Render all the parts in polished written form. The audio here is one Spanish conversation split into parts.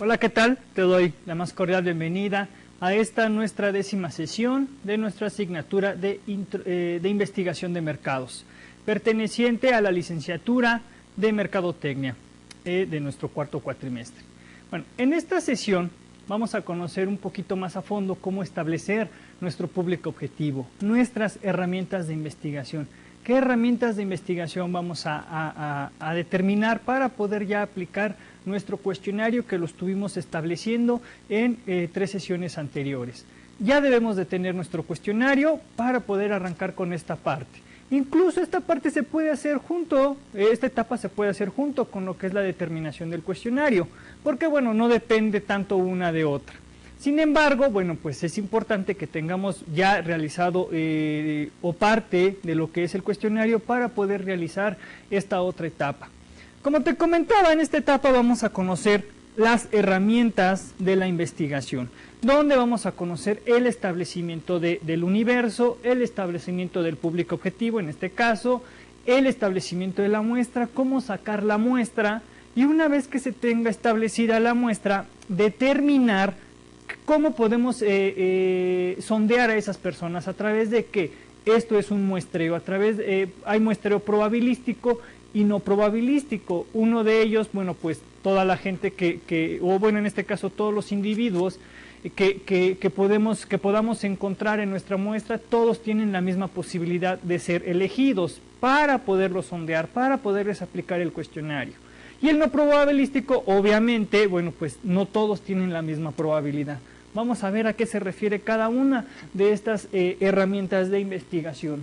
Hola, ¿qué tal? Te doy la más cordial bienvenida a esta nuestra 10ª sesión de nuestra asignatura de investigación de mercados, perteneciente a la licenciatura de Mercadotecnia de nuestro cuarto cuatrimestre. Bueno, en esta sesión vamos a conocer un poquito más a fondo cómo establecer nuestro público objetivo, nuestras herramientas de investigación. ¿Qué herramientas de investigación vamos a determinar para poder ya aplicar nuestro cuestionario que lo estuvimos estableciendo en 3 sesiones anteriores? Ya debemos de tener nuestro cuestionario para poder arrancar con esta parte. Incluso esta parte se puede hacer esta etapa se puede hacer junto con lo que es la determinación del cuestionario, porque bueno, no depende tanto una de otra. Sin embargo, bueno, pues es importante que tengamos ya realizado o parte de lo que es el cuestionario para poder realizar esta otra etapa. Como te comentaba, en esta etapa vamos a conocer las herramientas de la investigación, donde vamos a conocer el establecimiento del universo, el establecimiento del público objetivo, en este caso, el establecimiento de la muestra, cómo sacar la muestra, y una vez que se tenga establecida la muestra, determinar cómo podemos sondear a esas personas, a través de que esto es un muestreo, hay muestreo probabilístico y no probabilístico. Uno de ellos, bueno, pues toda la gente en este caso todos los individuos que podamos encontrar en nuestra muestra, todos tienen la misma posibilidad de ser elegidos para poderlos sondear, para poderles aplicar el cuestionario. Y el no probabilístico, obviamente, bueno, pues no todos tienen la misma probabilidad. Vamos a ver a qué se refiere cada una de estas herramientas de investigación.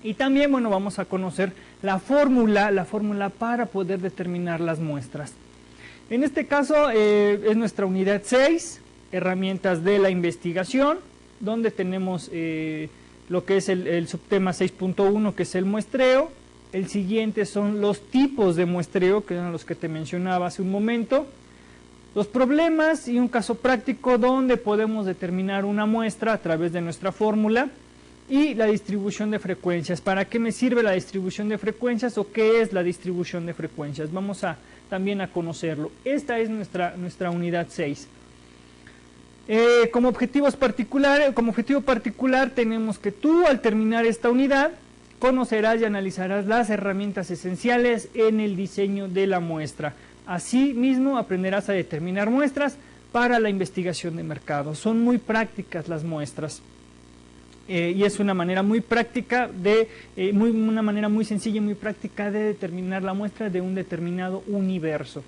Y también, bueno, vamos a conocer la fórmula para poder determinar las muestras. En este caso es nuestra unidad 6, herramientas de la investigación, donde tenemos lo que es el subtema 6.1, que es el muestreo. El siguiente son los tipos de muestreo, que eran los que te mencionaba hace un momento. Los problemas y un caso práctico donde podemos determinar una muestra a través de nuestra fórmula. Y la distribución de frecuencias. ¿Para qué me sirve la distribución de frecuencias o qué es la distribución de frecuencias? Vamos también a conocerlo. Esta es nuestra unidad 6. Como objetivo particular tenemos que tú, al terminar esta unidad, conocerás y analizarás las herramientas esenciales en el diseño de la muestra. Asimismo, aprenderás a determinar muestras para la investigación de mercado. Son muy prácticas las muestras. Y es una manera muy práctica una manera muy sencilla y muy práctica de determinar la muestra de un determinado universo.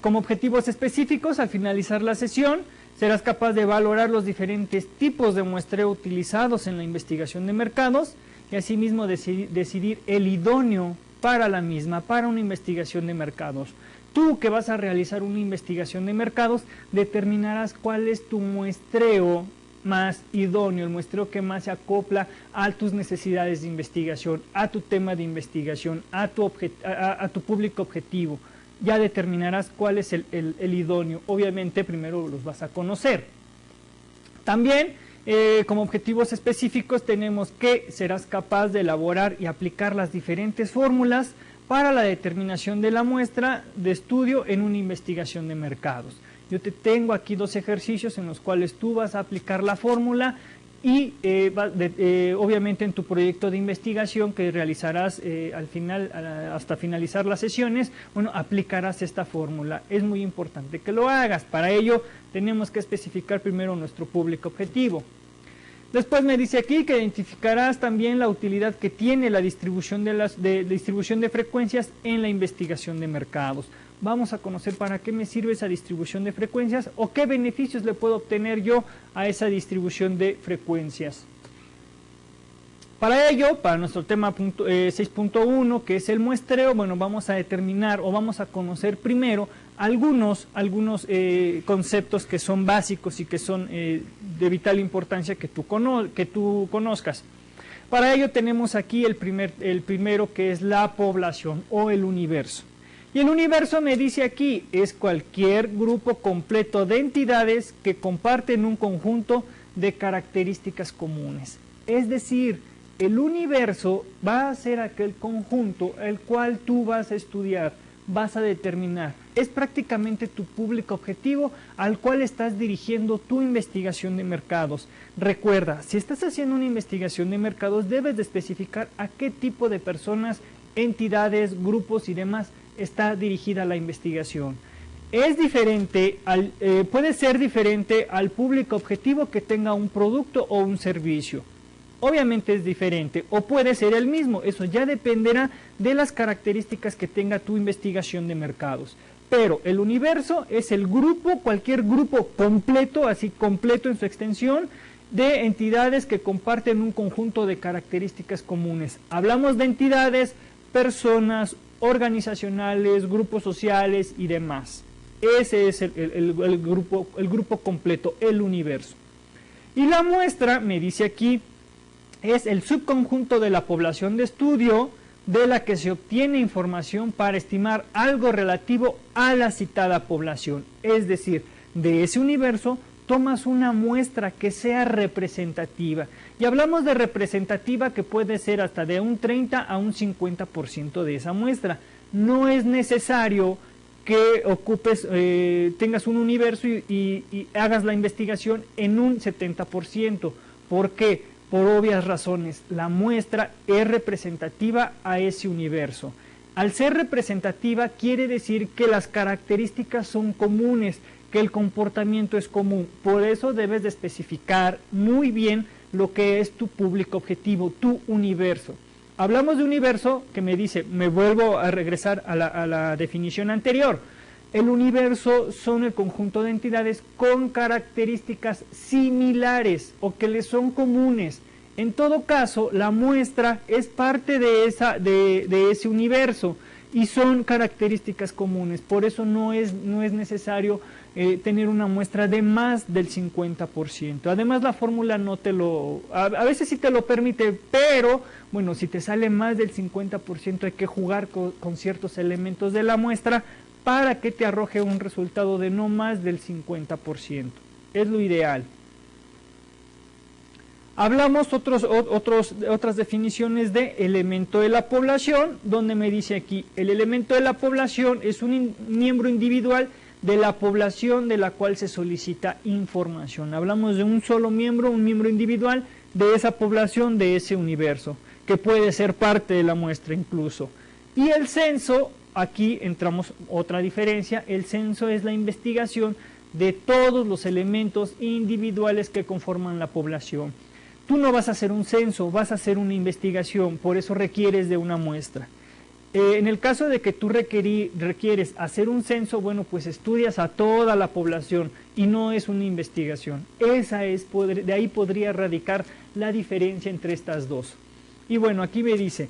Como objetivos específicos, al finalizar la sesión, serás capaz de valorar los diferentes tipos de muestreo utilizados en la investigación de mercados y asimismo decidir el idóneo para la misma, para una investigación de mercados. Tú, que vas a realizar una investigación de mercados, determinarás cuál es tu muestreo más idóneo, el muestreo que más se acopla a tus necesidades de investigación, a tu tema de investigación, a tu público objetivo. Ya determinarás cuál es el idóneo. Obviamente primero los vas a conocer. También como objetivos específicos tenemos que serás capaz de elaborar y aplicar las diferentes fórmulas para la determinación de la muestra de estudio en una investigación de mercados. Yo te tengo aquí 2 ejercicios en los cuales tú vas a aplicar la fórmula y obviamente en tu proyecto de investigación que realizarás al final, hasta finalizar las sesiones, bueno, aplicarás esta fórmula. Es muy importante que lo hagas. Para ello tenemos que especificar primero nuestro público objetivo. Después me dice aquí que identificarás también la utilidad que tiene la distribución de frecuencias en la investigación de mercados. Vamos a conocer para qué me sirve esa distribución de frecuencias o qué beneficios le puedo obtener yo a esa distribución de frecuencias. Para ello, para nuestro tema 6.1, que es el muestreo, bueno, vamos a determinar o vamos a conocer primero algunos conceptos que son básicos y que son de vital importancia que tú conozcas. Para ello tenemos aquí el primero, que es la población o el universo. Y el universo, me dice aquí, es cualquier grupo completo de entidades que comparten un conjunto de características comunes. Es decir, el universo va a ser aquel conjunto el cual tú vas a estudiar, vas a determinar es prácticamente tu público objetivo al cual estás dirigiendo tu investigación de mercados. Recuerda, si estás haciendo una investigación de mercados, debes de especificar a qué tipo de personas, entidades, grupos y demás está dirigida la investigación. Es diferente puede ser diferente al público objetivo que tenga un producto o un servicio. Obviamente es diferente, o puede ser el mismo, eso ya dependerá de las características que tenga tu investigación de mercados. Pero el universo es el grupo, cualquier grupo completo, así completo en su extensión, de entidades que comparten un conjunto de características comunes. Hablamos de entidades, personas, organizacionales, grupos sociales y demás. Ese es el grupo completo, el universo. Y la muestra, me dice aquí, es el subconjunto de la población de estudio de la que se obtiene información para estimar algo relativo a la citada población. Es decir, de ese universo tomas una muestra que sea representativa. Y hablamos de representativa que puede ser hasta de un 30 a un 50% de esa muestra. No es necesario que tengas un universo y hagas la investigación en un 70%. ¿Por qué? Por obvias razones, la muestra es representativa a ese universo. Al ser representativa quiere decir que las características son comunes, que el comportamiento es común. Por eso debes de especificar muy bien lo que es tu público objetivo, tu universo. Hablamos de universo que me dice, me vuelvo a regresar a la definición anterior. El universo son el conjunto de entidades con características similares o que les son comunes. En todo caso, la muestra es parte de ese universo y son características comunes. Por eso no es necesario tener una muestra de más del 50%. Además, la fórmula no te lo... A veces sí te lo permite, pero bueno, si te sale más del 50% hay que jugar con ciertos elementos de la muestra para que te arroje un resultado de no más del 50%. Es lo ideal. Hablamos otras definiciones de elemento de la población, donde me dice aquí, el elemento de la población es un miembro individual de la población de la cual se solicita información. Hablamos de un solo miembro, un miembro individual de esa población, de ese universo, que puede ser parte de la muestra incluso. Y el censo, aquí entramos otra diferencia, el censo es la investigación de todos los elementos individuales que conforman la población. Tú no vas a hacer un censo, vas a hacer una investigación, por eso requieres de una muestra. En el caso de que tú requieres hacer un censo, bueno, pues estudias a toda la población y no es una investigación. De ahí podría radicar la diferencia entre estas dos. Y bueno, aquí me dice,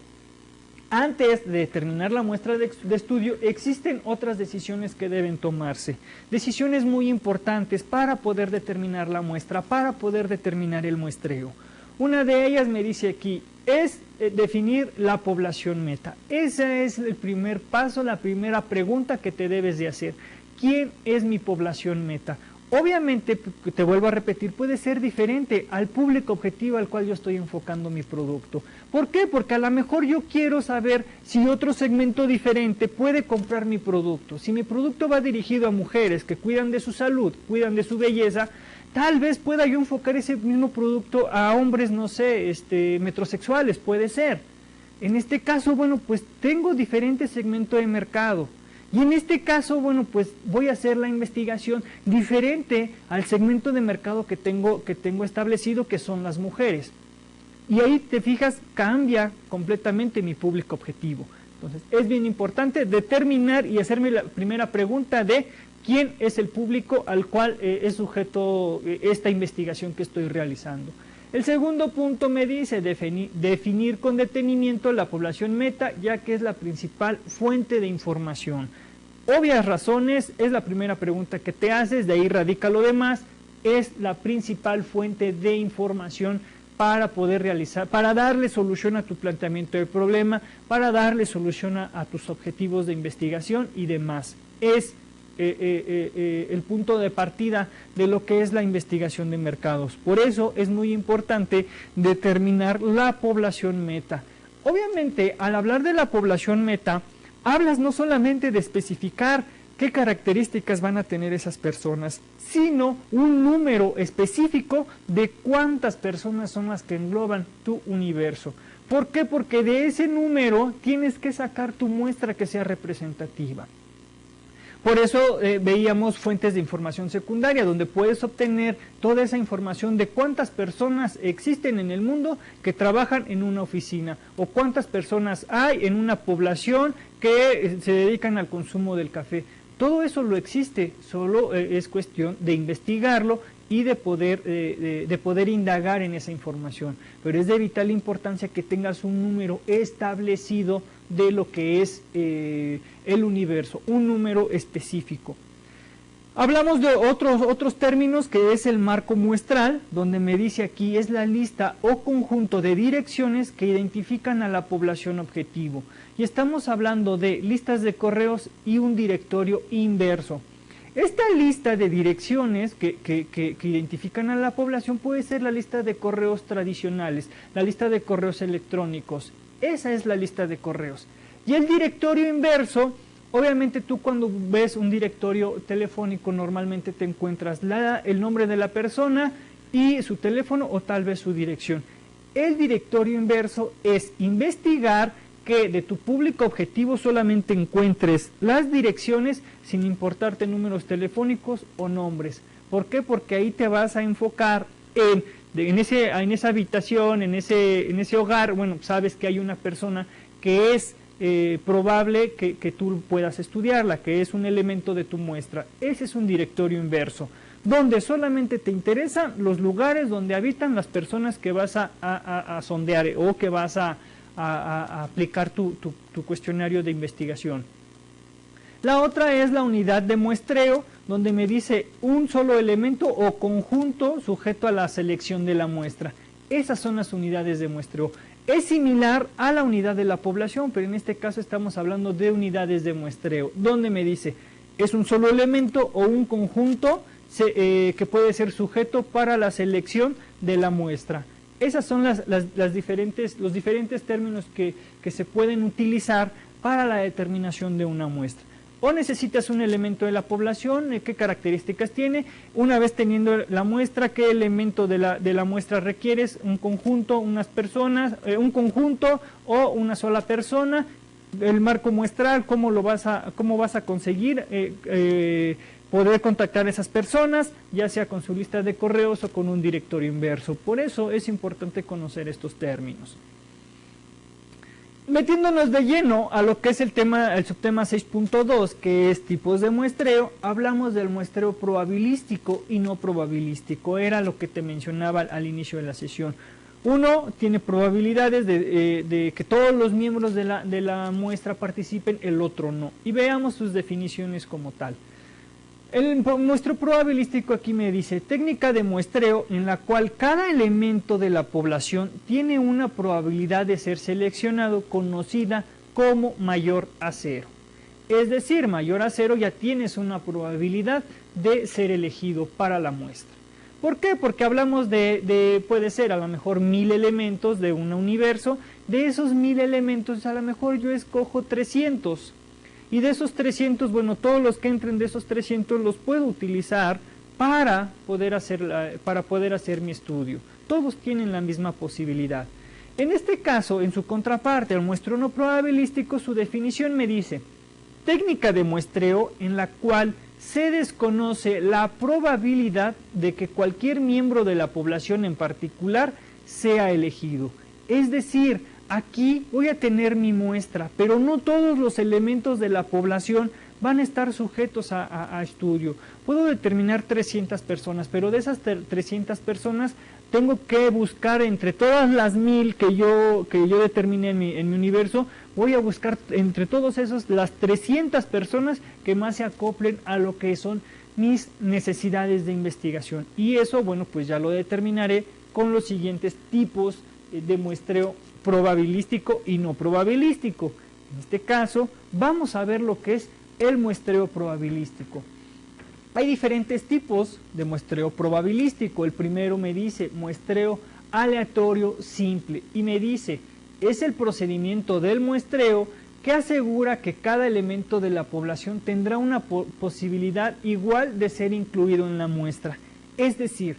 antes de determinar la muestra de estudio, existen otras decisiones que deben tomarse. Decisiones muy importantes para poder determinar la muestra, para poder determinar el muestreo. Una de ellas me dice aquí, es definir la población meta. Ese es el primer paso, la primera pregunta que te debes de hacer. ¿Quién es mi población meta? Obviamente, te vuelvo a repetir, puede ser diferente al público objetivo al cual yo estoy enfocando mi producto. ¿Por qué? Porque a lo mejor yo quiero saber si otro segmento diferente puede comprar mi producto. Si mi producto va dirigido a mujeres que cuidan de su salud, cuidan de su belleza, tal vez pueda yo enfocar ese mismo producto a hombres, no sé, metrosexuales, puede ser. En este caso, bueno, pues tengo diferentes segmentos de mercado. Y en este caso, bueno, pues voy a hacer la investigación diferente al segmento de mercado que tengo establecido, que son las mujeres. Y ahí te fijas, cambia completamente mi público objetivo. Entonces, es bien importante determinar y hacerme la primera pregunta de quién es el público al cual es sujeto esta investigación que estoy realizando. El segundo punto me dice definir con detenimiento la población meta, ya que es la principal fuente de información. Obvias razones, es la primera pregunta que te haces, de ahí radica lo demás, es la principal fuente de información para poder realizar, para darle solución a tu planteamiento de problema, para darle solución a tus objetivos de investigación y demás. Es el punto de partida de lo que es la investigación de mercados. Por eso es muy importante determinar la población meta. Obviamente, al hablar de la población meta, hablas no solamente de especificar qué características van a tener esas personas, sino un número específico de cuántas personas son las que engloban tu universo. ¿Por qué? Porque de ese número tienes que sacar tu muestra que sea representativa. Por eso veíamos fuentes de información secundaria, donde puedes obtener toda esa información de cuántas personas existen en el mundo que trabajan en una oficina, o cuántas personas hay en una población que se dedican al consumo del café. Todo eso lo existe, solo es cuestión de investigarlo y de poder indagar en esa información. Pero es de vital importancia que tengas un número establecido de lo que es el universo, un número específico. Hablamos de otros términos, que es el marco muestral, donde me dice aquí es la lista o conjunto de direcciones que identifican a la población objetivo. Y estamos hablando de listas de correos y un directorio inverso. Esta lista de direcciones que identifican a la población puede ser la lista de correos tradicionales, la lista de correos electrónicos. Esa es la lista de correos. Y el directorio inverso, obviamente tú cuando ves un directorio telefónico normalmente te encuentras el nombre de la persona y su teléfono o tal vez su dirección. El directorio inverso es investigar que de tu público objetivo solamente encuentres las direcciones sin importarte números telefónicos o nombres. ¿Por qué? Porque ahí te vas a enfocar en esa habitación, en ese hogar. Bueno, sabes que hay una persona que es probable que tú puedas estudiarla, que es un elemento de tu muestra. Ese es un directorio inverso, donde solamente te interesan los lugares donde habitan las personas que vas a sondear o que vas a aplicar tu cuestionario de investigación. La otra es la unidad de muestreo, donde me dice un solo elemento o conjunto sujeto a la selección de la muestra. Esas son las unidades de muestreo. Es similar a la unidad de la población, pero en este caso estamos hablando de unidades de muestreo, donde me dice es un solo elemento o un conjunto que puede ser sujeto para la selección de la muestra. Esas son los diferentes términos que se pueden utilizar para la determinación de una muestra. O necesitas un elemento de la población, qué características tiene. Una vez teniendo la muestra, qué elemento de la muestra requieres, un conjunto, unas personas, un conjunto o una sola persona. El marco muestral, cómo vas a conseguir poder contactar a esas personas, ya sea con su lista de correos o con un directorio inverso. Por eso es importante conocer estos términos. Metiéndonos de lleno a lo que es el subtema 6.2, que es tipos de muestreo, hablamos del muestreo probabilístico y no probabilístico. Era lo que te mencionaba al inicio de la sesión. Uno tiene probabilidades de que todos los miembros de la muestra participen, el otro no. Y veamos sus definiciones como tal. El muestreo probabilístico aquí me dice técnica de muestreo en la cual cada elemento de la población tiene una probabilidad de ser seleccionado conocida como mayor a 0. Es decir, mayor a 0 ya tienes una probabilidad de ser elegido para la muestra. ¿Por qué? Porque hablamos puede ser a lo mejor 1000 elementos de un universo. De esos 1000 elementos a lo mejor yo escojo 300. Y de esos 300, bueno, todos los que entren de esos 300 los puedo utilizar para poder hacer mi estudio. Todos tienen la misma posibilidad. En este caso, en su contraparte, el muestreo no probabilístico, su definición me dice técnica de muestreo en la cual se desconoce la probabilidad de que cualquier miembro de la población en particular sea elegido. Es decir, aquí voy a tener mi muestra, pero no todos los elementos de la población van a estar sujetos a estudio. Puedo determinar 300 personas, pero de esas 300 personas tengo que buscar entre todas las 1000 que yo determine en mi universo, voy a buscar entre todos esos las 300 personas que más se acoplen a lo que son mis necesidades de investigación. Y eso, bueno, pues ya lo determinaré con los siguientes tipos de muestreo probabilístico y no probabilístico. En este caso, vamos a ver lo que es el muestreo probabilístico. Hay diferentes tipos de muestreo probabilístico. El primero me dice muestreo aleatorio simple y me dice es el procedimiento del muestreo que asegura que cada elemento de la población tendrá una posibilidad igual de ser incluido en la muestra. Es decir,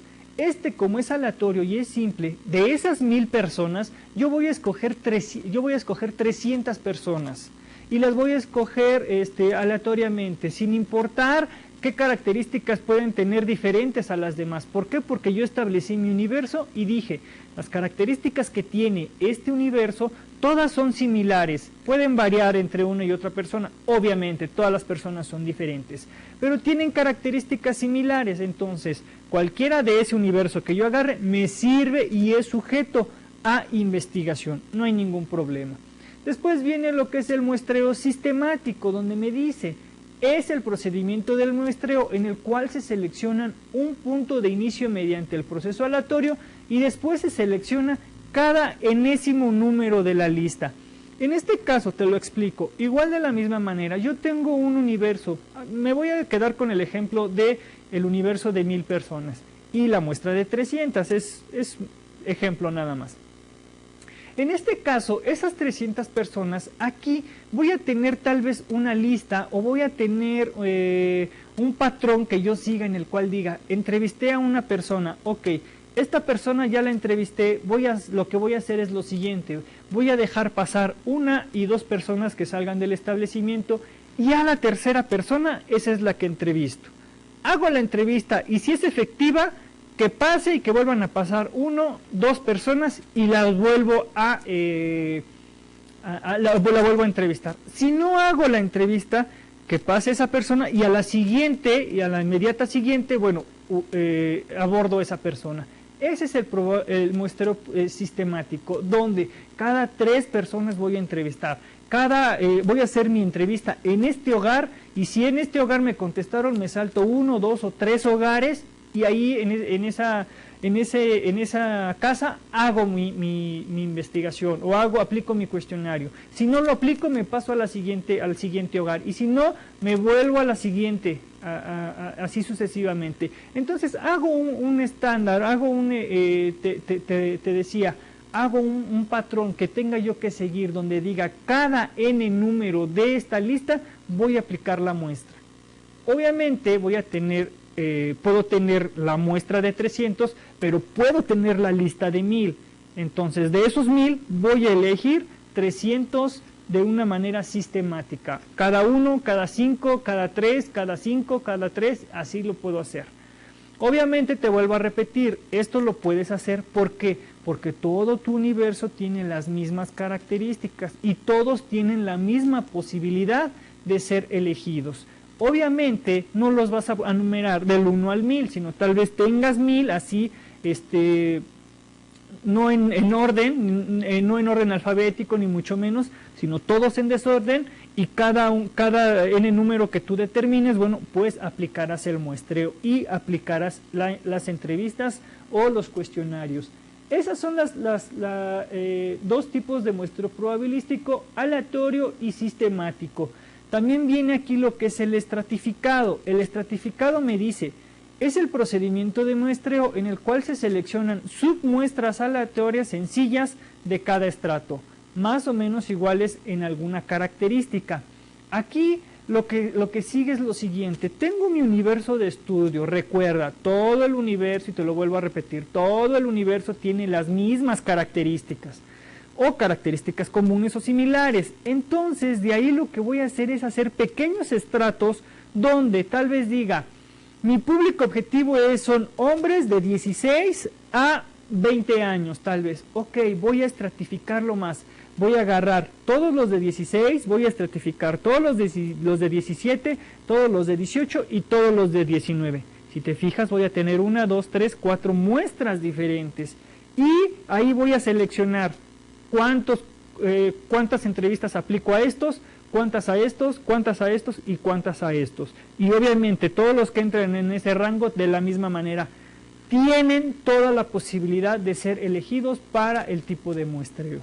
como es aleatorio y es simple, de esas 1000 personas, yo voy a escoger 300 personas y las voy a escoger aleatoriamente, sin importar qué características pueden tener diferentes a las demás. ¿Por qué? Porque yo establecí mi universo y dije, las características que tiene este universo, todas son similares, pueden variar entre una y otra persona, obviamente todas las personas son diferentes, pero tienen características similares, entonces cualquiera de ese universo que yo agarre me sirve y es sujeto a investigación, no hay ningún problema. Después viene lo que es el muestreo sistemático, donde me dice, es el procedimiento del muestreo en el cual se seleccionan un punto de inicio mediante el proceso aleatorio y después se selecciona cada enésimo número de la lista. En este caso te lo explico, igual de la misma manera, yo tengo un universo, me voy a quedar con el ejemplo de el universo de 1000 personas y la muestra de 300, es ejemplo nada más. En este caso, esas 300 personas, aquí voy a tener tal vez una lista o voy a tener un patrón que yo siga en el cual diga, entrevisté a una persona, ok, esta persona ya la entrevisté, lo que voy a hacer es lo siguiente, voy a dejar pasar 1 y 2 personas que salgan del establecimiento y a la tercera persona, esa es la que entrevisto. Hago la entrevista y si es efectiva, que pase y que vuelvan a pasar 1, 2 personas y las vuelvo la vuelvo a entrevistar. Si no hago la entrevista, que pase esa persona y a la siguiente y a la inmediata siguiente, bueno, abordo esa persona. Ese es el muestreo sistemático, donde cada 3 personas voy a entrevistar. Voy a hacer mi entrevista en este hogar y si en este hogar me contestaron, me salto 1, 2 o 3 hogares y ahí en esa casa hago mi investigación o aplico mi cuestionario. Si no lo aplico, me paso al siguiente hogar y si no, me vuelvo a la siguiente, así sucesivamente. Entonces hago un estándar, hago te decía, hago un patrón que tenga yo que seguir donde diga cada n número de esta lista voy a aplicar la muestra. Obviamente voy a tener puedo tener la muestra de 300, pero puedo tener la lista de 1000. Entonces, de esos 1000 voy a elegir 300 de una manera sistemática. Cada 1, cada 5, cada 3, cada 5, cada 3, así lo puedo hacer. Obviamente te vuelvo a repetir, esto lo puedes hacer porque todo tu universo tiene las mismas características y todos tienen la misma posibilidad de ser elegidos. Obviamente no los vas a numerar del 1 al 1000, sino tal vez tengas 1000 así, no en orden alfabético ni mucho menos, sino todos en desorden y cada n número que tú determines, bueno, pues aplicarás el muestreo y aplicarás las entrevistas o los cuestionarios. Esas son las 2 tipos de muestreo probabilístico, aleatorio y sistemático. También viene aquí lo que es el estratificado. El estratificado me dice, es el procedimiento de muestreo en el cual se seleccionan submuestras aleatorias sencillas de cada estrato, más o menos iguales en alguna característica. Aquí lo que sigue es lo siguiente, tengo mi universo de estudio, recuerda, todo el universo, y te lo vuelvo a repetir, todo el universo tiene las mismas características, o características comunes o similares. Entonces de ahí lo que voy a hacer es hacer pequeños estratos donde tal vez diga mi público objetivo son hombres de 16 a 20 años tal vez. Ok, voy a estratificarlo más, voy a agarrar todos los de 16, voy a estratificar todos los de 17, todos los de 18 y todos los de 19. Si te fijas, voy a tener 1, 2, 3, 4 muestras diferentes y ahí voy a seleccionar cuántas entrevistas aplico a estos, cuántas a estos, cuántas a estos y cuántas a estos. Y obviamente todos los que entren en ese rango de la misma manera tienen toda la posibilidad de ser elegidos para el tipo de muestreo.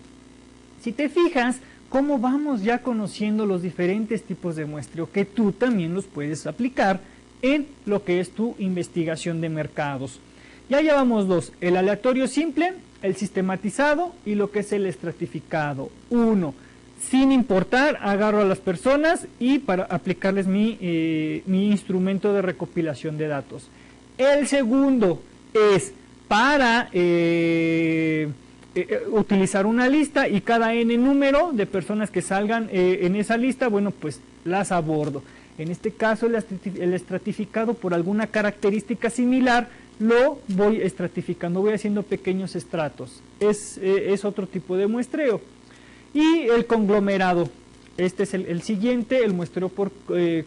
Si te fijas, cómo vamos ya conociendo los diferentes tipos de muestreo que tú también los puedes aplicar en lo que es tu investigación de mercados. Ya llevamos 2, el aleatorio simple, el sistematizado y lo que es el estratificado. 1. sin importar, agarro a las personas y para aplicarles mi instrumento de recopilación de datos. El segundo es para utilizar una lista y cada n número de personas que salgan en esa lista, bueno, pues las abordo. En este caso el estratificado por alguna característica similar lo voy estratificando, voy haciendo pequeños estratos. Es otro tipo de muestreo. Y el conglomerado, este es el siguiente, el muestreo por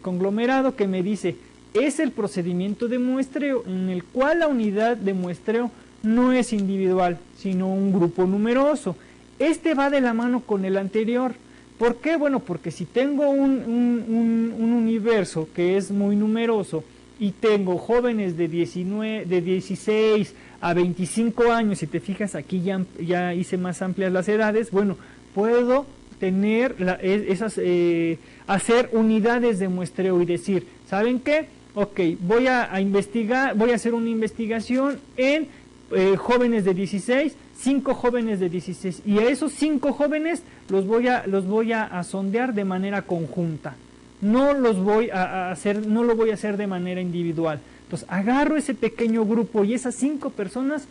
conglomerado, que me dice, es el procedimiento de muestreo en el cual la unidad de muestreo no es individual, sino un grupo numeroso. Este va de la mano con el anterior. ¿Por qué? Bueno, porque si tengo un universo que es muy numeroso y tengo jóvenes de 16 a 25 años, si te fijas aquí ya hice más amplias las edades, bueno, puedo tener hacer unidades de muestreo y decir, ¿saben qué? Ok, voy a investigar, voy a hacer una investigación en jóvenes de 16, 5 jóvenes de 16, y a esos 5 jóvenes los voy a sondear de manera conjunta. No lo voy a hacer de manera individual. Entonces agarro ese pequeño grupo y esas 5 personas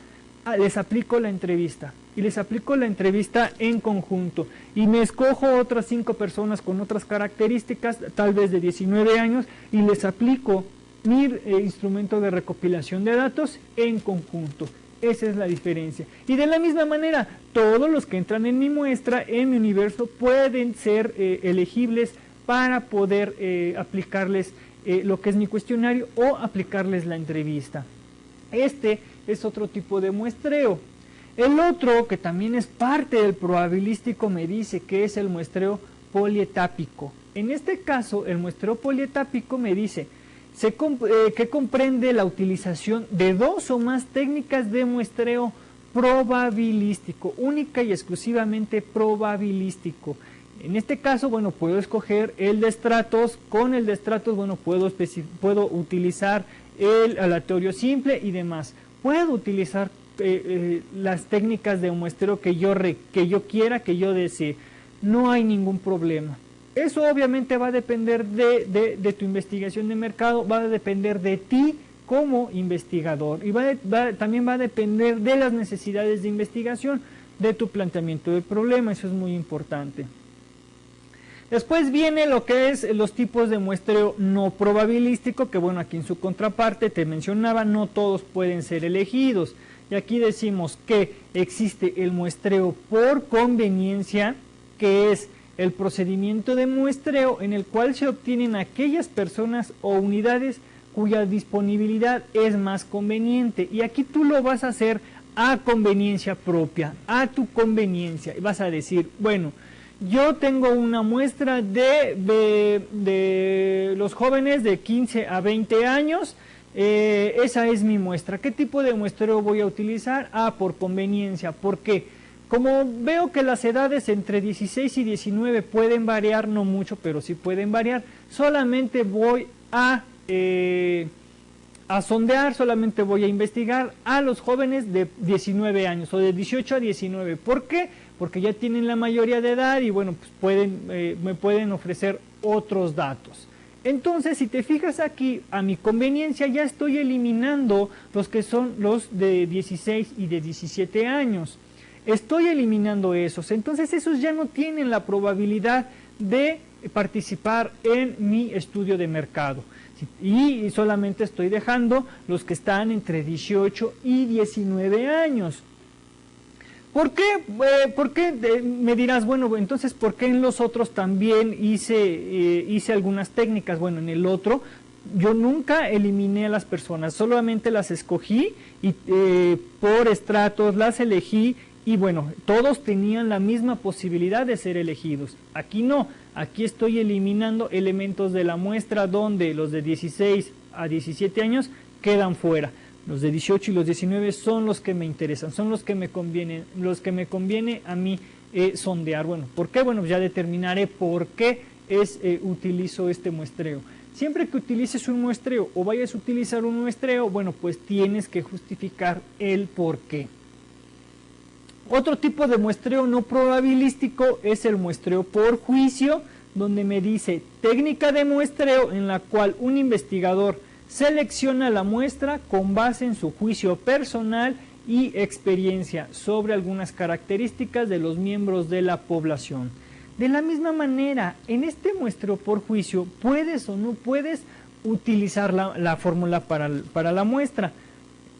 les aplico la entrevista. Y les aplico la entrevista en conjunto. Y me escojo otras 5 personas con otras características, tal vez de 19 años, y les aplico mi instrumento de recopilación de datos en conjunto. Esa es la diferencia. Y de la misma manera, todos los que entran en mi muestra, en mi universo, pueden ser elegibles para poder aplicarles lo que es mi cuestionario o aplicarles la entrevista. Este es otro tipo de muestreo. El otro, que también es parte del probabilístico, me dice que es el muestreo polietápico. En este caso, el muestreo polietápico me dice que comprende la utilización de 2 o más técnicas de muestreo probabilístico, única y exclusivamente probabilístico. En este caso, bueno, puedo escoger el de estratos. Con el de estratos, bueno, puedo utilizar el aleatorio simple y demás. Puedo utilizar las técnicas de muestreo que yo quiera, que yo desee. No hay ningún problema. Eso obviamente va a depender de tu investigación de mercado, va a depender de ti como investigador y también va a depender de las necesidades de investigación, de tu planteamiento del problema. Eso es muy importante. Después viene lo que es los tipos de muestreo no probabilístico, que bueno, aquí en su contraparte te mencionaba, no todos pueden ser elegidos. Y aquí decimos que existe el muestreo por conveniencia, que es el procedimiento de muestreo en el cual se obtienen aquellas personas o unidades cuya disponibilidad es más conveniente. Y aquí tú lo vas a hacer a conveniencia propia, a tu conveniencia. Y vas a decir, bueno, yo tengo una muestra de los jóvenes de 15 a 20 años, esa es mi muestra. ¿Qué tipo de muestreo voy a utilizar? Por conveniencia. ¿Por qué? Como veo que las edades entre 16 y 19 pueden variar, no mucho, pero sí pueden variar, solamente voy a sondear, solamente voy a investigar a los jóvenes de 19 años o de 18 a 19. ¿Por qué? Porque ya tienen la mayoría de edad y bueno, pues me pueden ofrecer otros datos. Entonces, si te fijas aquí, a mi conveniencia ya estoy eliminando los que son los de 16 y de 17 años. Estoy eliminando esos, entonces esos ya no tienen la probabilidad de participar en mi estudio de mercado. Y solamente estoy dejando los que están entre 18 y 19 años. ¿Por qué? Me dirás, bueno, entonces, ¿por qué en los otros también hice algunas técnicas? Bueno, en el otro yo nunca eliminé a las personas, solamente las escogí y por estratos las elegí. Y bueno, todos tenían la misma posibilidad de ser elegidos. Aquí no, aquí estoy eliminando elementos de la muestra donde los de 16 a 17 años quedan fuera. Los de 18 y los 19 son los que me interesan, son los que me conviene a mí sondear. Bueno, ¿por qué? Bueno, ya determinaré por qué utilizo este muestreo. Siempre que utilices un muestreo o vayas a utilizar un muestreo, bueno, pues tienes que justificar el por qué. Otro tipo de muestreo no probabilístico es el muestreo por juicio, donde me dice técnica de muestreo en la cual un investigador selecciona la muestra con base en su juicio personal y experiencia sobre algunas características de los miembros de la población. De la misma manera, en este muestreo por juicio, puedes o no puedes utilizar la fórmula para la muestra.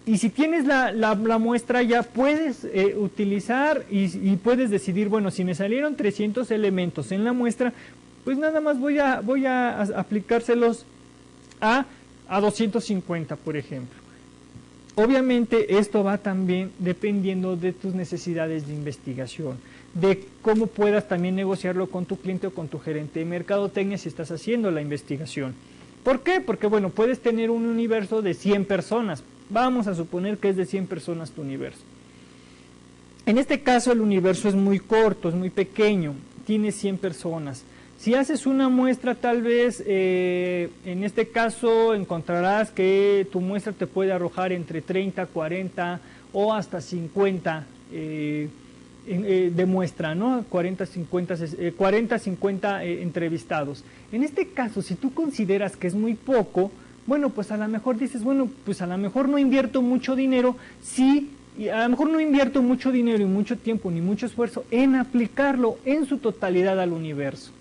Y si tienes la muestra ya puedes utilizar y puedes decidir, bueno, si me salieron 300 elementos en la muestra, pues nada más voy a aplicárselos a 250, por ejemplo. Obviamente esto va también dependiendo de tus necesidades de investigación, de cómo puedas también negociarlo con tu cliente o con tu gerente de mercadotecnia si estás haciendo la investigación. ¿Por qué? Porque bueno, puedes tener un universo de 100 personas. Vamos a suponer que es de 100 personas tu universo. En este caso el universo es muy corto, es muy pequeño, tiene 100 personas. Si haces una muestra tal vez, en este caso encontrarás que tu muestra te puede arrojar entre 30, 40 o hasta 50 de muestra, ¿no? 40, 50 entrevistados. En este caso, si tú consideras que es muy poco, bueno, pues a lo mejor dices, bueno, pues a lo mejor no invierto mucho dinero, y a lo mejor no invierto mucho dinero y mucho tiempo ni mucho esfuerzo en aplicarlo en su totalidad al universo.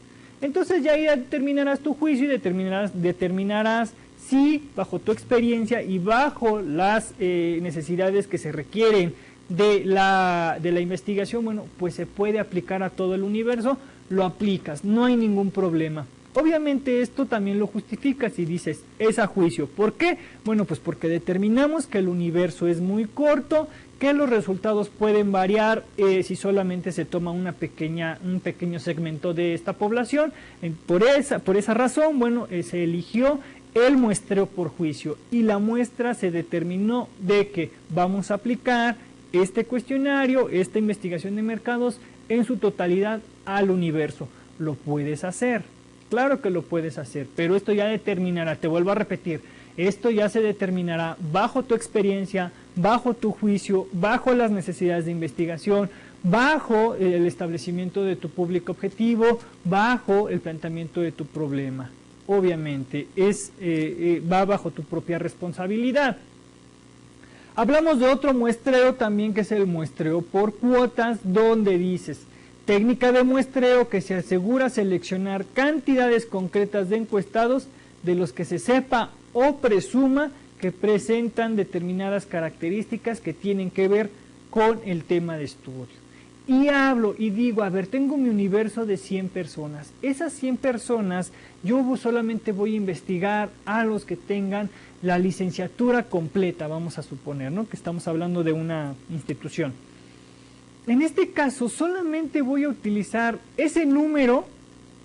Entonces ya determinarás tu juicio y determinarás si bajo tu experiencia y bajo las necesidades que se requieren de la investigación, bueno, pues se puede aplicar a todo el universo, lo aplicas, no hay ningún problema. Obviamente esto también lo justificas y dices, es a juicio. ¿Por qué? Bueno, pues porque determinamos que el universo es muy corto, que los resultados pueden variar si solamente se toma un pequeño segmento de esta población. Por esa razón, bueno, se eligió el muestreo por juicio y la muestra se determinó de que vamos a aplicar este cuestionario, esta investigación de mercados en su totalidad al universo. Lo puedes hacer. Claro que lo puedes hacer, pero esto ya determinará, te vuelvo a repetir, esto ya se determinará bajo tu experiencia, bajo tu juicio, bajo las necesidades de investigación, bajo el establecimiento de tu público objetivo, bajo el planteamiento de tu problema. Obviamente, va bajo tu propia responsabilidad. Hablamos de otro muestreo también que es el muestreo por cuotas, donde dices, técnica de muestreo que se asegura seleccionar cantidades concretas de encuestados de los que se sepa o presuma que presentan determinadas características que tienen que ver con el tema de estudio. Y hablo y digo, a ver, tengo mi universo de 100 personas. Esas 100 personas, yo solamente voy a investigar a los que tengan la licenciatura completa, vamos a suponer, ¿no? Que estamos hablando de una institución. En este caso solamente voy a utilizar ese número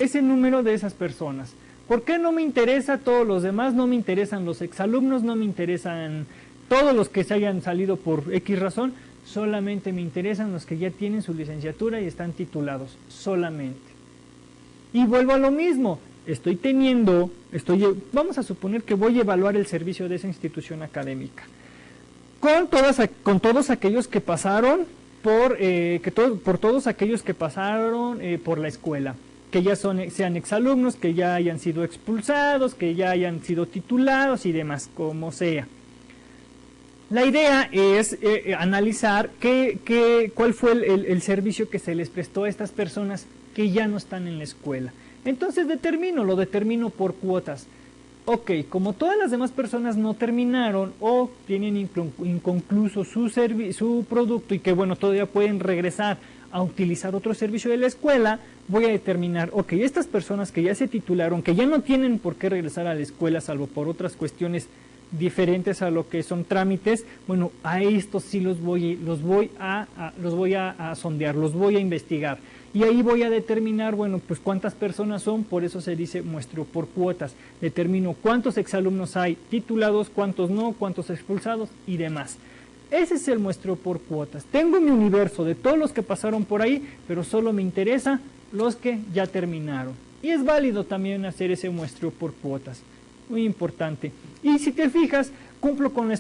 de esas personas. ¿Por qué no me interesa todos los demás? No me interesan los exalumnos, no me interesan todos los que se hayan salido por X razón, solamente me interesan los que ya tienen su licenciatura y están titulados, solamente. Y vuelvo a lo mismo, vamos a suponer que voy a evaluar el servicio de esa institución académica. Con todos aquellos que pasaron por todos aquellos que pasaron por la escuela, que ya sean exalumnos, que ya hayan sido expulsados, que ya hayan sido titulados y demás, como sea. La idea es analizar cuál fue el servicio que se les prestó a estas personas que ya no están en la escuela. Entonces lo determino por cuotas. Ok, como todas las demás personas no terminaron o tienen inconcluso su producto y que bueno, todavía pueden regresar a utilizar otro servicio de la escuela, voy a determinar, ok, estas personas que ya se titularon, que ya no tienen por qué regresar a la escuela salvo por otras cuestiones diferentes a lo que son trámites, bueno, a estos sí los voy a sondear, los voy a investigar. Y ahí voy a determinar, bueno, pues cuántas personas son, por eso se dice muestreo por cuotas. Determino cuántos exalumnos hay titulados, cuántos no, cuántos expulsados y demás. Ese es el muestreo por cuotas. Tengo mi universo de todos los que pasaron por ahí, pero solo me interesa los que ya terminaron. Y es válido también hacer ese muestreo por cuotas. Muy importante. Y si te fijas, cumplo con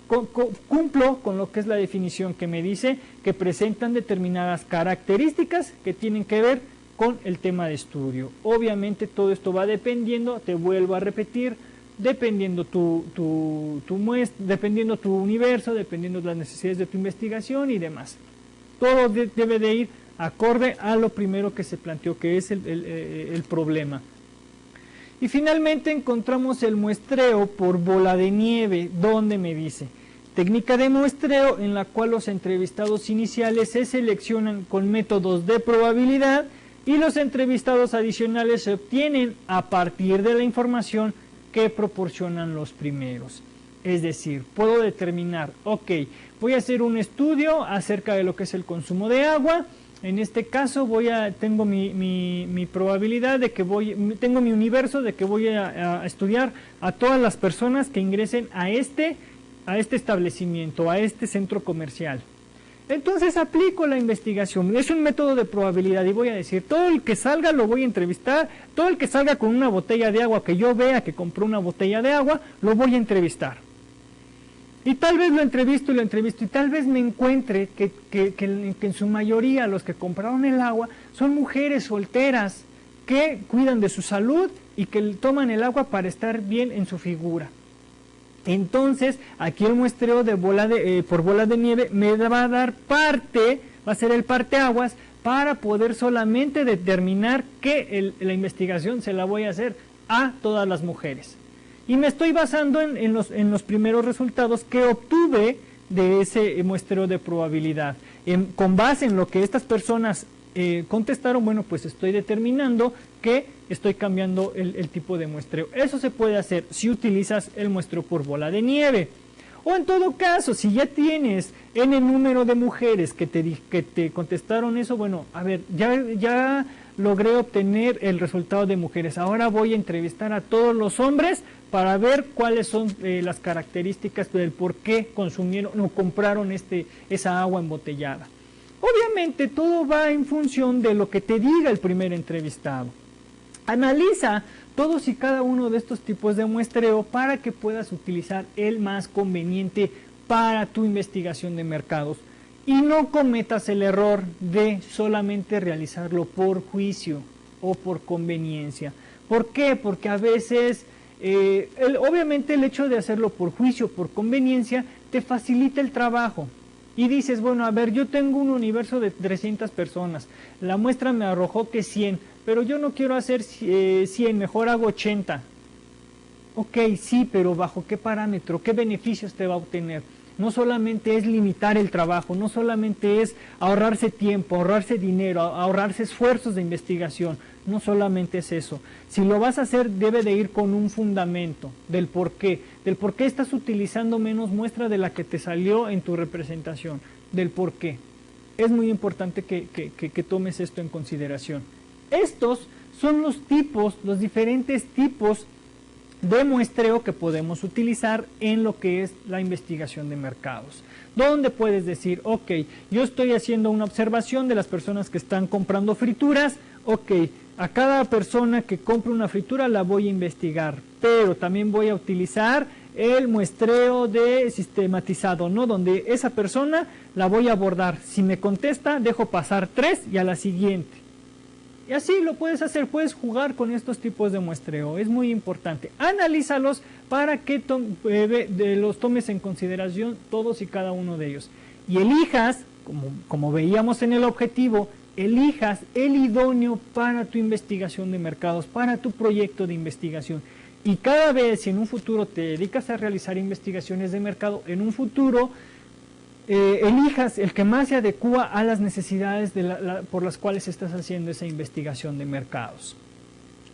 cumplo con lo que es la definición que me dice que presentan determinadas características que tienen que ver con el tema de estudio. Obviamente todo esto va dependiendo, te vuelvo a repetir, dependiendo dependiendo tu universo, dependiendo de las necesidades de tu investigación y demás. Todo debe de ir acorde a lo primero que se planteó, que es el problema. Y finalmente encontramos el muestreo por bola de nieve, donde me dice: técnica de muestreo en la cual los entrevistados iniciales se seleccionan con métodos de probabilidad y los entrevistados adicionales se obtienen a partir de la información que proporcionan los primeros. Es decir, puedo determinar, ok, voy a hacer un estudio acerca de lo que es el consumo de agua. En este caso tengo mi probabilidad de que tengo mi universo de que voy a estudiar a todas las personas que ingresen a este establecimiento, a este centro comercial. Entonces aplico la investigación, es un método de probabilidad y voy a decir, todo el que salga lo voy a entrevistar, todo el que salga con una botella de agua, que yo vea que compró una botella de agua, lo voy a entrevistar. Y tal vez lo entrevisto y tal vez me encuentre que en su mayoría los que compraron el agua son mujeres solteras que cuidan de su salud y que toman el agua para estar bien en su figura. Entonces, aquí el muestreo por bola de nieve me va a dar va a ser el parteaguas para poder solamente determinar que la investigación se la voy a hacer a todas las mujeres. Y me estoy basando en los primeros resultados que obtuve de ese muestreo de probabilidad. Con base en lo que estas personas contestaron, bueno, pues estoy determinando que estoy cambiando el tipo de muestreo. Eso se puede hacer si utilizas el muestreo por bola de nieve. O en todo caso, si ya tienes en el número de mujeres que te contestaron eso, bueno, a ver, ya logré obtener el resultado de mujeres. Ahora voy a entrevistar a todos los hombres para ver cuáles son las características del por qué consumieron o compraron esa agua embotellada. Obviamente todo va en función de lo que te diga el primer entrevistado. Analiza todos y cada uno de estos tipos de muestreo para que puedas utilizar el más conveniente para tu investigación de mercados. Y no cometas el error de solamente realizarlo por juicio o por conveniencia. ¿Por qué? Porque a veces, obviamente el hecho de hacerlo por juicio, por conveniencia, te facilita el trabajo. Y dices, bueno, a ver, yo tengo un universo de 300 personas, la muestra me arrojó que 100, pero yo no quiero hacer 100, mejor hago 80. Ok, sí, pero ¿bajo qué parámetro? ¿Qué beneficios te va a obtener? No solamente es limitar el trabajo, no solamente es ahorrarse tiempo, ahorrarse dinero, ahorrarse esfuerzos de investigación, no solamente es eso. Si lo vas a hacer, debe de ir con un fundamento del por qué estás utilizando menos muestra de la que te salió en tu representación, del por qué. Es muy importante que tomes esto en consideración. Estos son los diferentes tipos de muestreo que podemos utilizar en lo que es la investigación de mercados, donde puedes decir, ok, yo estoy haciendo una observación de las personas que están comprando frituras, ok, a cada persona que compre una fritura la voy a investigar, pero también voy a utilizar el muestreo de sistematizado, ¿no? Donde esa persona la voy a abordar, si me contesta dejo pasar 3 y a la siguiente. Y así lo puedes hacer, puedes jugar con estos tipos de muestreo, es muy importante. Analízalos para que los tomes en consideración todos y cada uno de ellos. Y elijas, como veíamos en el objetivo, elijas el idóneo para tu investigación de mercados, para tu proyecto de investigación. Y cada vez, si en un futuro te dedicas a realizar investigaciones de mercado, en un futuro elijas el que más se adecua a las necesidades por las cuales estás haciendo esa investigación de mercados.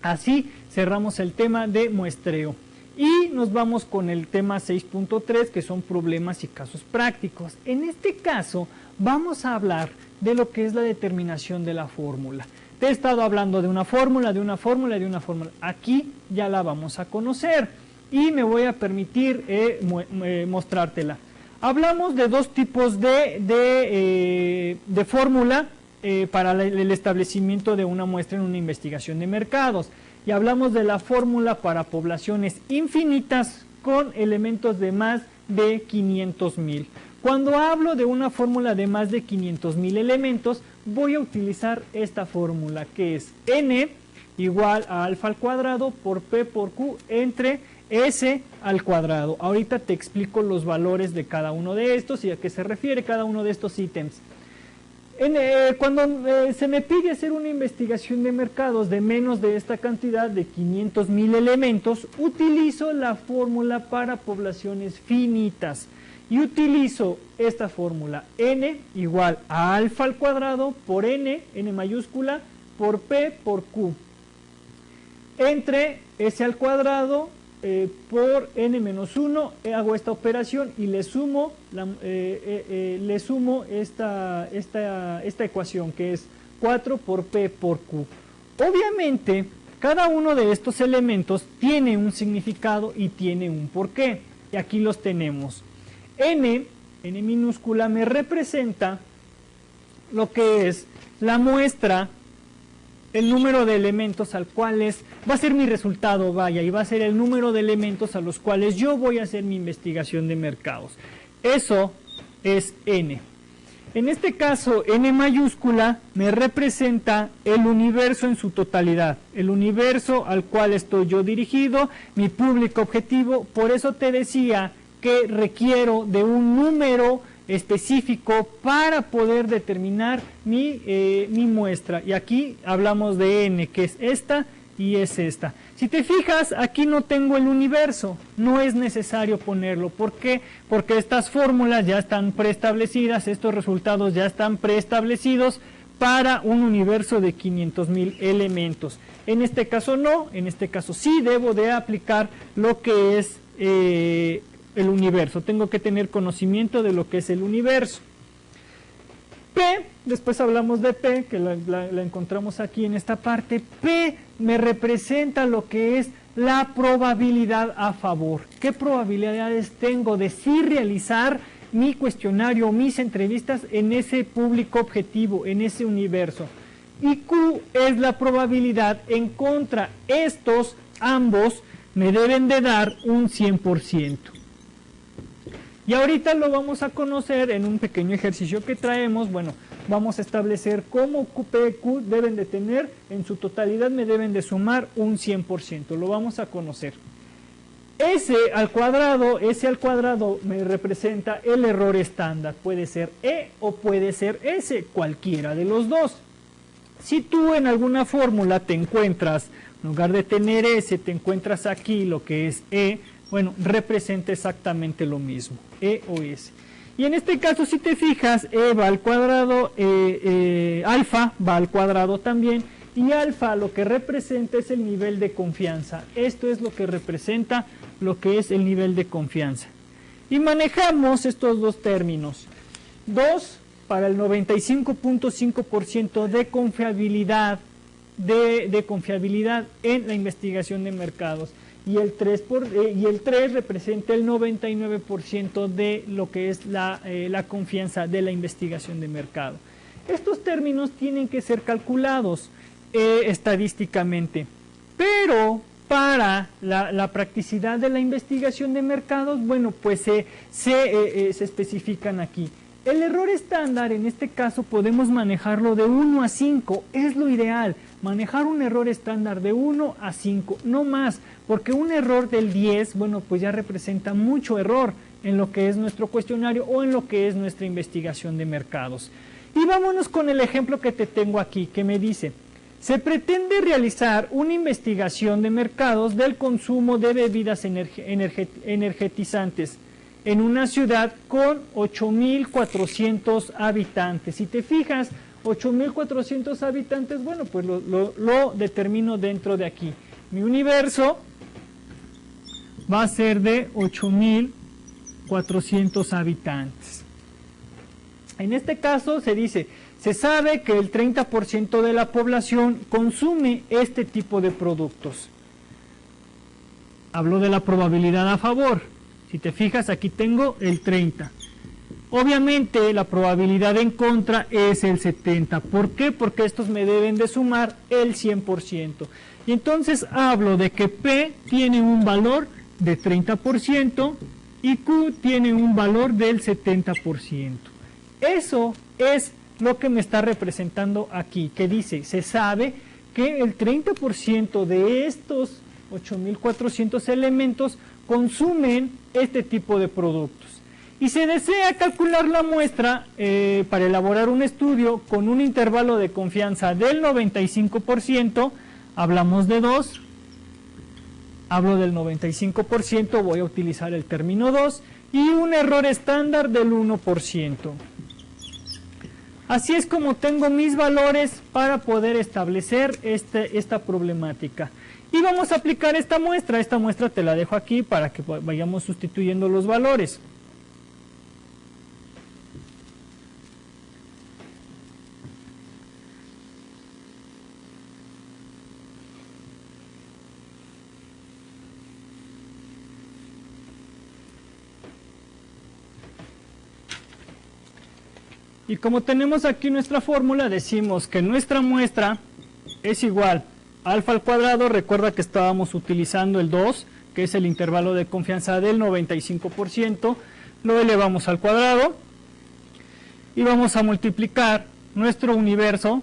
Así cerramos el tema de muestreo y nos vamos con el tema 6.3, que son problemas y casos prácticos. En este caso vamos a hablar de lo que es la determinación de la fórmula. Te he estado hablando de una fórmula, de una fórmula, de una fórmula. Aquí ya la vamos a conocer y me voy a permitir mostrártela. Hablamos de dos tipos de fórmula para el establecimiento de una muestra en una investigación de mercados. Y hablamos de la fórmula para poblaciones infinitas con elementos de más de 500.000. Cuando hablo de una fórmula de más de 500.000 elementos, voy a utilizar esta fórmula, que es n igual a alfa al cuadrado por p por q entre s al cuadrado. Ahorita te explico los valores de cada uno de estos y a qué se refiere cada uno de estos ítems. Cuando se me pide hacer una investigación de mercados de menos de esta cantidad de 500.000 elementos, utilizo la fórmula para poblaciones finitas y utilizo esta fórmula, n igual a alfa al cuadrado por n mayúscula, por p por q, entre s al cuadrado por n menos 1, hago esta operación y le sumo, esta ecuación, que es 4 por p por q. Obviamente, cada uno de estos elementos tiene un significado y tiene un porqué. Y aquí los tenemos. N minúscula, me representa lo que es la muestra, el número de elementos al cuales va a ser mi resultado, vaya, y va a ser el número de elementos a los cuales yo voy a hacer mi investigación de mercados. Eso es n. En este caso, n mayúscula me representa el universo en su totalidad, el universo al cual estoy yo dirigido, mi público objetivo. Por eso te decía que requiero de un número específico para poder determinar mi muestra. Y aquí hablamos de n, que es esta y es esta. Si te fijas, aquí no tengo el universo, no es necesario ponerlo. ¿Por qué? Porque estas fórmulas ya están preestablecidas, estos resultados ya están preestablecidos para un universo de 500.000 elementos. En este caso no, en este caso sí debo de aplicar lo que es el universo. Tengo que tener conocimiento de lo que es el universo. P, después hablamos de P, que la encontramos aquí en esta parte. P me representa lo que es la probabilidad a favor. ¿Qué probabilidades tengo de sí realizar mi cuestionario o mis entrevistas en ese público objetivo, en ese universo? Y Q es la probabilidad en contra. Estos ambos me deben de dar un 100%. Y ahorita lo vamos a conocer en un pequeño ejercicio que traemos. Bueno, vamos a establecer cómo P y Q deben de tener, en su totalidad me deben de sumar un 100%. Lo vamos a conocer. S al cuadrado me representa el error estándar. Puede ser E o puede ser S, cualquiera de los dos. Si tú en alguna fórmula te encuentras, en lugar de tener S, te encuentras aquí lo que es E, bueno, representa exactamente lo mismo, E o S. Y en este caso, si te fijas, E va al cuadrado, alfa va al cuadrado también, y alfa lo que representa es el nivel de confianza. Esto es lo que representa lo que es el nivel de confianza. Y manejamos estos dos términos. 2 para el 95.5% de confiabilidad, de confiabilidad en la investigación de mercados. Y el 3 representa el 99% de lo que es la confianza de la investigación de mercado. Estos términos tienen que ser calculados estadísticamente, pero para la practicidad de la investigación de mercados, bueno, pues se especifican aquí. El error estándar, en este caso, podemos manejarlo de 1 a 5, es lo ideal. Manejar un error estándar de 1 a 5, no más, porque un error del 10, bueno, pues ya representa mucho error en lo que es nuestro cuestionario o en lo que es nuestra investigación de mercados. Y vámonos con el ejemplo que te tengo aquí, que me dice: se pretende realizar una investigación de mercados del consumo de bebidas energetizantes en una ciudad con 8.400 habitantes. Si te fijas, 8.400 habitantes, bueno, pues lo determino dentro de aquí. Mi universo va a ser de 8.400 habitantes. En este caso se dice, se sabe que el 30% de la población consume este tipo de productos. Hablo de la probabilidad a favor. Si te fijas, aquí tengo el 30. Obviamente la probabilidad en contra es el 70. ¿Por qué? Porque estos me deben de sumar el 100%. Y entonces hablo de que P tiene un valor de 30% y Q tiene un valor del 70%. Eso es lo que me está representando aquí, que dice, se sabe que el 30% de estos 8.400 elementos consumen este tipo de productos. Y se desea calcular la muestra para elaborar un estudio con un intervalo de confianza del 95%, hablamos de 2, hablo del 95%, voy a utilizar el término 2, y un error estándar del 1%. Así es como tengo mis valores para poder establecer esta problemática. Y vamos a aplicar esta muestra te la dejo aquí para que vayamos sustituyendo los valores. Y como tenemos aquí nuestra fórmula, decimos que nuestra muestra es igual a alfa al cuadrado. Recuerda que estábamos utilizando el 2, que es el intervalo de confianza del 95%, lo elevamos al cuadrado y vamos a multiplicar nuestro universo,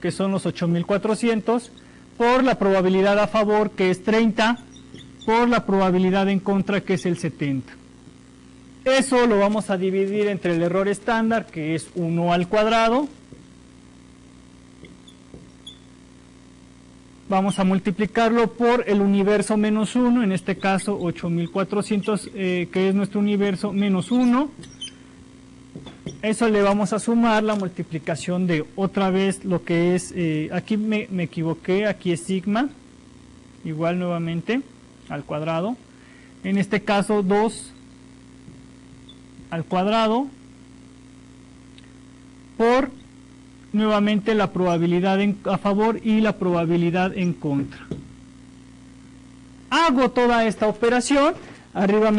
que son los 8.400, por la probabilidad a favor, que es 30, por la probabilidad en contra, que es el 70. Eso lo vamos a dividir entre el error estándar, que es 1 al cuadrado. Vamos a multiplicarlo por el universo menos 1, en este caso 8.400, que es nuestro universo menos 1. Eso le vamos a sumar la multiplicación de otra vez lo que es, aquí me equivoqué, aquí es sigma, igual nuevamente al cuadrado. En este caso 2 al cuadrado por nuevamente la probabilidad a favor y la probabilidad en contra. Hago toda esta operación, arriba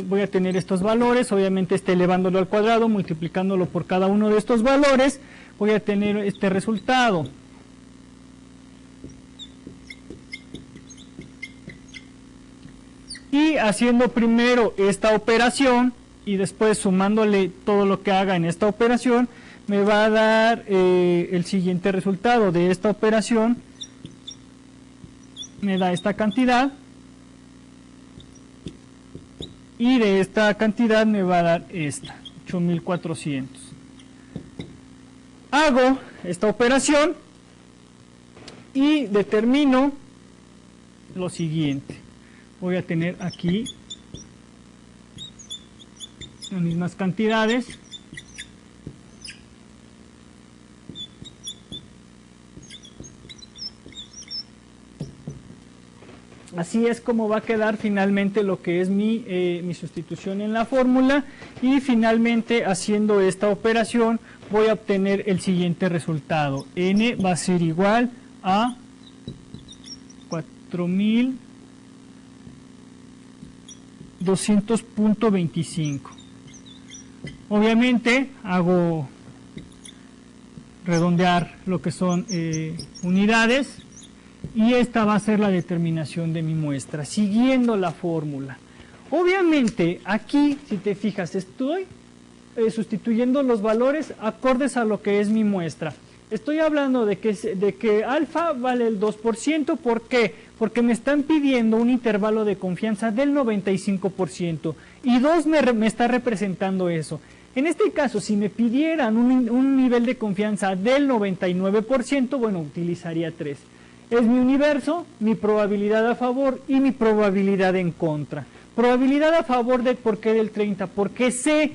voy a tener estos valores, obviamente elevándolo al cuadrado, multiplicándolo por cada uno de estos valores, voy a tener este resultado. Y haciendo primero esta operación y después sumándole todo lo que haga en esta operación, me va a dar el siguiente resultado de esta operación. Me da esta cantidad. Y de esta cantidad me va a dar esta, 8.400. Hago esta operación y determino lo siguiente. Voy a tener aquí las mismas cantidades. Así es como va a quedar finalmente lo que es mi sustitución en la fórmula, y finalmente haciendo esta operación voy a obtener el siguiente resultado. N va a ser igual a 4.200.25. Obviamente hago redondear lo que son unidades, y esta va a ser la determinación de mi muestra, siguiendo la fórmula. Obviamente aquí, si te fijas, estoy sustituyendo los valores acordes a lo que es mi muestra. Estoy hablando de que alfa vale el 2%, ¿por qué? Porque me están pidiendo un intervalo de confianza del 95%, y 2 me está representando eso. En este caso, si me pidieran un nivel de confianza del 99%, bueno, utilizaría 3. Es mi universo, mi probabilidad a favor y mi probabilidad en contra. Probabilidad a favor de ¿por qué del 30? Porque sé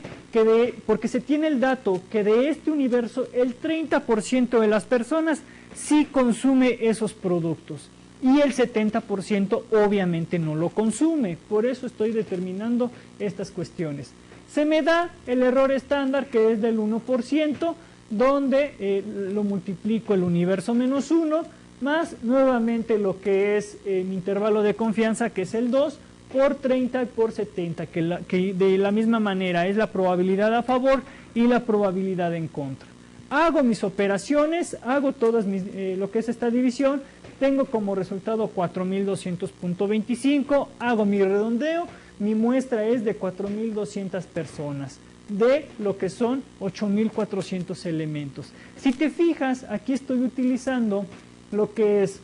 porque se tiene el dato que de este universo el 30% de las personas sí consume esos productos, y el 70% obviamente no lo consume. Por eso estoy determinando estas cuestiones. Se me da el error estándar, que es del 1%, donde lo multiplico el universo menos 1, más nuevamente lo que es mi intervalo de confianza, que es el 2, por 30 y por 70, que de la misma manera es la probabilidad a favor y la probabilidad en contra. Hago mis operaciones, hago todas lo que es esta división, tengo como resultado 4.200.25, hago mi redondeo, mi muestra es de 4.200 personas, de lo que son 8.400 elementos. Si te fijas, aquí estoy utilizando lo que es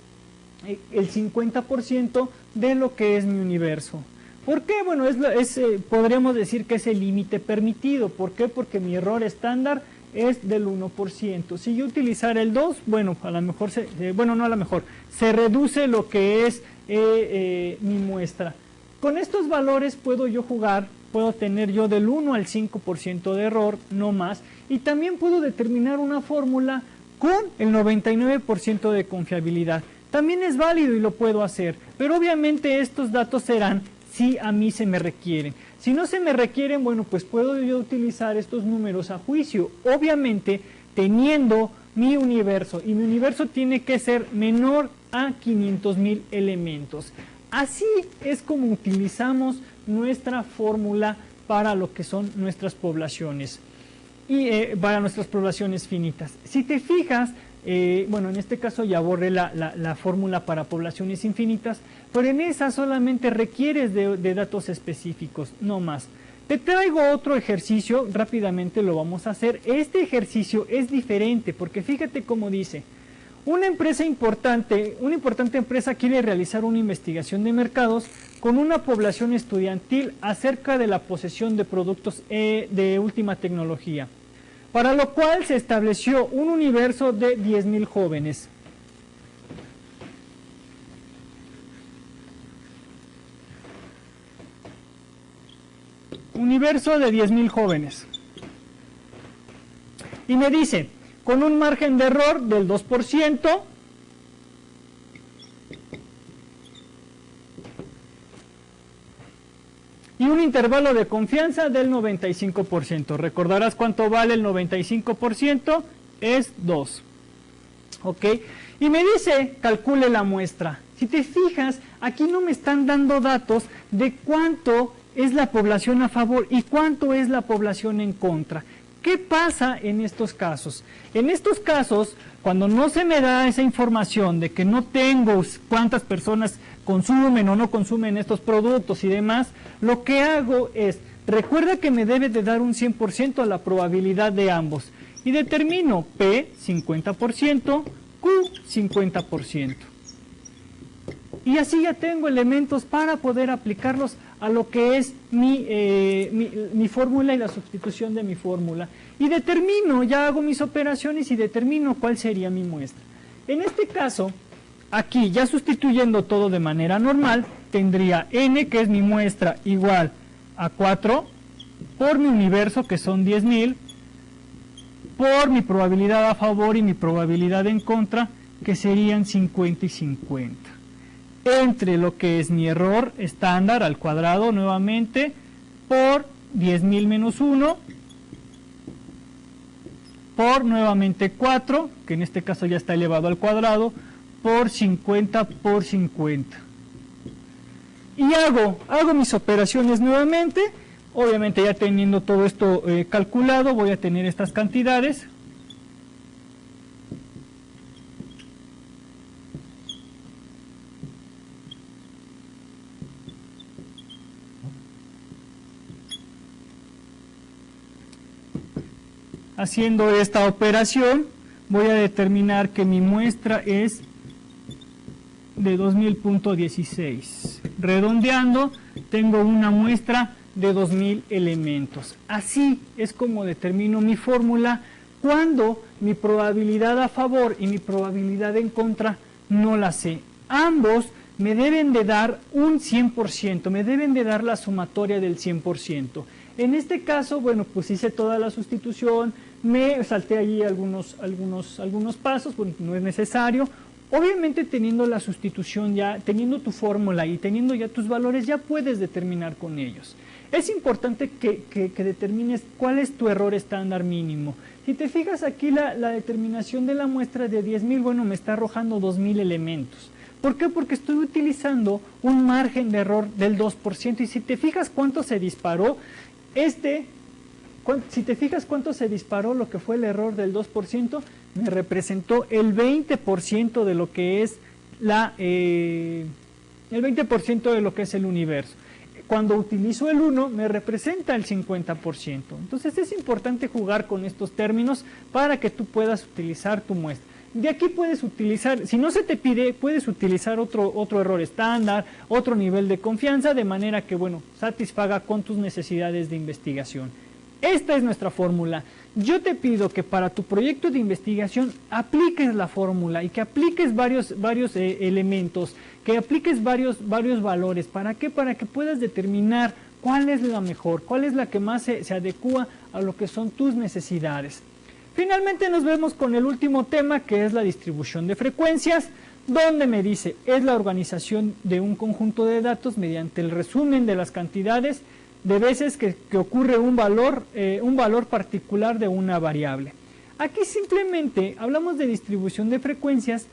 el 50% de lo que es mi universo. ¿Por qué? Bueno, podríamos decir que es el límite permitido. ¿Por qué? Porque mi error estándar es del 1%. Si yo utilizara el 2, bueno, a lo mejor, se reduce lo que es mi muestra. Con estos valores puedo yo jugar, puedo tener yo del 1 al 5% de error, no más, y también puedo determinar una fórmula con el 99% de confiabilidad. También es válido y lo puedo hacer, pero obviamente estos datos serán si a mí se me requieren. Si no se me requieren, bueno, pues puedo yo utilizar estos números a juicio, obviamente teniendo mi universo, y mi universo tiene que ser menor a 500.000 elementos. Así es como utilizamos nuestra fórmula para lo que son nuestras poblaciones, y para nuestras poblaciones finitas. Si te fijas, bueno, en este caso ya borré la fórmula para poblaciones infinitas, pero en esa solamente requieres de datos específicos, no más. Te traigo otro ejercicio, rápidamente lo vamos a hacer. Este ejercicio es diferente porque fíjate cómo dice: una importante empresa quiere realizar una investigación de mercados con una población estudiantil acerca de la posesión de productos de última tecnología, para lo cual se estableció un universo de 10.000 jóvenes. Universo de 10.000 jóvenes. Y me dice, con un margen de error del 2%, y un intervalo de confianza del 95%. Recordarás cuánto vale el 95%, es 2. ¿Ok? Y me dice, calcule la muestra. Si te fijas, aquí no me están dando datos de cuánto es la población a favor y cuánto es la población en contra. ¿Qué pasa en estos casos? En estos casos, cuando no se me da esa información de que no tengo cuántas personas consumen o no consumen estos productos y demás, lo que hago es, recuerda que me debe de dar un 100% a la probabilidad de ambos, y determino P 50%, Q 50%. Y así ya tengo elementos para poder aplicarlos a lo que es mi fórmula y la sustitución de mi fórmula. Y determino, ya hago mis operaciones y determino cuál sería mi muestra. En este caso, aquí ya sustituyendo todo de manera normal, tendría n, que es mi muestra, igual a 4, por mi universo, que son 10.000, por mi probabilidad a favor y mi probabilidad en contra, que serían 50 y 50. Entre lo que es mi error estándar al cuadrado nuevamente, por 10.000 menos 1, por nuevamente 4, que en este caso ya está elevado al cuadrado, por 50 por 50. Y hago mis operaciones nuevamente. Obviamente ya teniendo todo esto calculado, voy a tener estas cantidades. Haciendo esta operación, voy a determinar que mi muestra es de 2000.16. Redondeando, tengo una muestra de 2000 elementos. Así es como determino mi fórmula cuando mi probabilidad a favor y mi probabilidad en contra no la sé. Ambos me deben de dar un 100%, me deben de dar la sumatoria del 100%. En este caso, bueno, pues hice toda la sustitución, me salté allí algunos pasos, bueno, no es necesario. Obviamente teniendo la sustitución ya, teniendo tu fórmula y teniendo ya tus valores, ya puedes determinar con ellos. Es importante que determines cuál es tu error estándar mínimo. Si te fijas aquí la determinación de la muestra de 10.000, bueno, me está arrojando 2.000 elementos. ¿Por qué? Porque estoy utilizando un margen de error del 2%. Y si te fijas cuánto se disparó, si te fijas cuánto se disparó lo que fue el error del 2%, me representó el 20% de lo que es el 20% de lo que es el universo. cuando utilizo el 1 me representa el 50%. Entonces es importante jugar con estos términos para que tú puedas utilizar tu muestra. De aquí puedes utilizar, si no se te pide, puedes utilizar otro error estándar, otro nivel de confianza, de manera que, bueno, satisfaga con tus necesidades de investigación. Esta es nuestra fórmula. Yo te pido que para tu proyecto de investigación apliques la fórmula y que apliques varios elementos, que apliques varios valores. ¿Para qué? Para que puedas determinar cuál es la mejor, cuál es la que más se adecua a lo que son tus necesidades. Finalmente nos vemos con el último tema, que es la distribución de frecuencias, donde me dice, es la organización de un conjunto de datos mediante el resumen de las cantidades de veces que ocurre un valor particular de una variable. Aquí simplemente hablamos de distribución de frecuencias,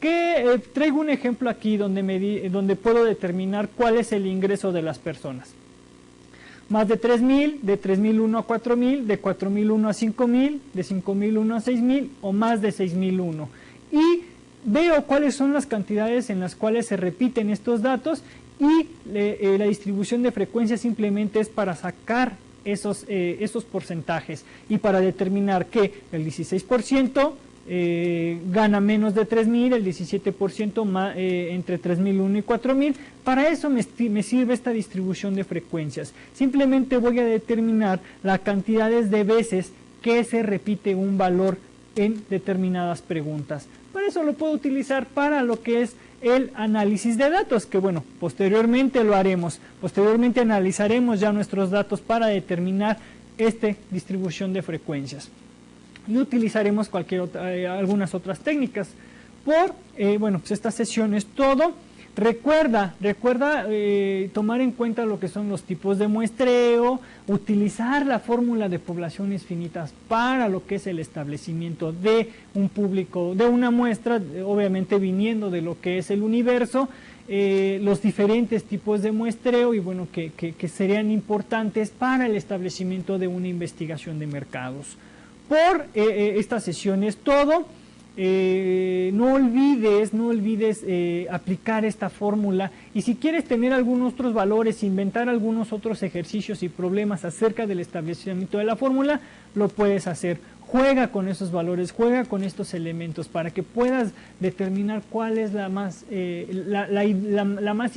que traigo un ejemplo aquí donde puedo determinar cuál es el ingreso de las personas. Más de 3.000, de 3.001 a 4.000, de 4.001 a 5.000, de 5.001 a 6.000 o más de 6.001. Y veo cuáles son las cantidades en las cuales se repiten estos datos y la distribución de frecuencias simplemente es para sacar esos porcentajes y para determinar que el 16% gana menos de 3.000, el 17% entre 3.001 y 4.000. Para eso me sirve esta distribución de frecuencias. Simplemente voy a determinar las cantidades de veces que se repite un valor en determinadas preguntas. Por eso lo puedo utilizar para lo que es el análisis de datos, que bueno, posteriormente lo haremos. Posteriormente analizaremos ya nuestros datos para determinar esta distribución de frecuencias. Y utilizaremos algunas otras técnicas. Bueno, pues esta sesión es todo. Recuerda tomar en cuenta lo que son los tipos de muestreo, utilizar la fórmula de poblaciones finitas para lo que es el establecimiento de un público, de una muestra, obviamente viniendo de lo que es el universo, los diferentes tipos de muestreo y bueno, que serían importantes para el establecimiento de una investigación de mercados. Esta sesión es todo. No olvides aplicar esta fórmula, y si quieres tener algunos otros valores, inventar algunos otros ejercicios y problemas acerca del establecimiento de la fórmula, lo puedes hacer. Juega con esos valores, juega con estos elementos para que puedas determinar cuál es la más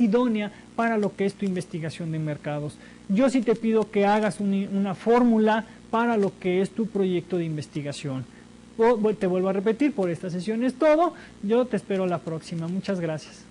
idónea para lo que es tu investigación de mercados. Yo sí te pido que hagas una fórmula para lo que es tu proyecto de investigación. Te vuelvo a repetir, por esta sesión es todo. Yo te espero la próxima. Muchas gracias.